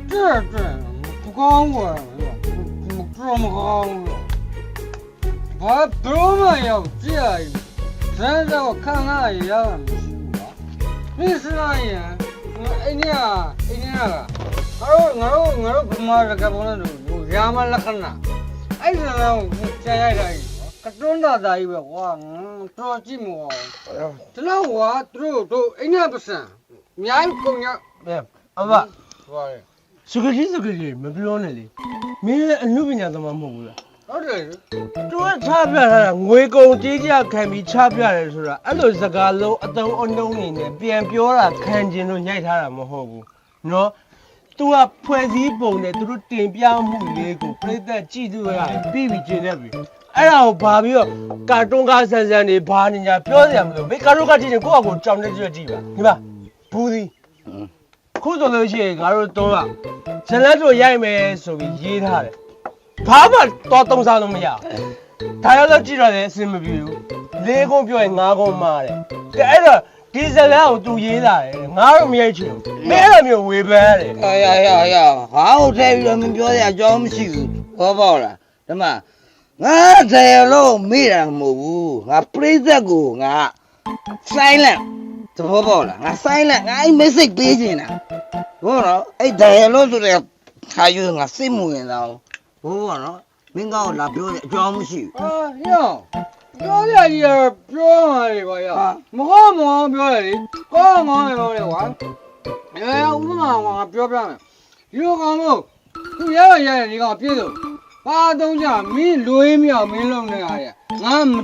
这不光我，不光我，我不嘛要这样，现在我看那一样没事吧？没事那样，哎呀，我不嘛这个不能做，我家嘛那个呢，哎这那我家家家，可中大大一个哇，做寂寞，这那我都哎呀不是，你还公家，阿爸 说的。 စကကြီးမပြောနဲ့လေမင်းလည်းအနုပညာသမားမဟုတ်ဘူးလား ဟုတ်တယ် သူကချပြထားတာငွေကုန်ကြေးကြခံပြီးချပြတယ်ဆိုတာအဲ့လိုစကားလုံးအတုံးအနှုံးနေနဲ့ပြန်ပြောတာခံကျင်လို့ညှိုက်ထားတာမဟုတ်ဘူးနော်သူကဖွဲ့စည်းပုံနဲ့သူတို့တင်ပြမှုလေးကိုပြိသက်ကြည့်သူရတယ်ပြီးပြီးကျင်နေပြီအဲ့ဒါကိုဘာပြီးတော့ကာတွန်းကားဆန်းဆန်းနေဘာနေညာပြောစရာမလိုဘေးကာတွန်းကားကြည့်ရင်ကိုယ့်အကိုကြောင်နေကြည့်ပါဒီမှာဘူးသည် ခုဆိုလို့ရှိရင်ငါတို့တော့ဇလက်တို့ရိုက်မယ်ဆိုပြီးရေးထားတယ်ဘာမှတော့သုံးစားလို့မရဘူးဒါရောက်တော့ကြည့်ရတယ်အဆင်မပြေဘူး၄ကုန်းပြောရင်၅ကုန်းမာတယ်ကဲအဲ့တော့ဒီဇလက်ကိုသူရေးလာတယ်ငါတို့မရိုက်ချင်ဘူးမင်းအဲ့လိုမျိုးဝေဖန်တယ် 呀，好在我们表演叫我们去，好不好了？怎么？我在路没人摸，我不在乎我silent，怎么好了？我 silent，我没事别进呢。我说，哎，在路就在，还有我什么人了？我说，明个那表演叫我们去。 啊呀ပြောရကြီးပြောမှာလေကွာရမဟုတ်မဟုတ်ပြောရလေကောင်းကောင်းပြောလေကွာဥပမာကွာပြောပြမယ်ဒီလိုကောင်မို့သူရရဒီကောင်ပြည့်စုံဘာတော့ကြမင်းလွေးမြောက်မင်းလုံးနေရတယ်ငါ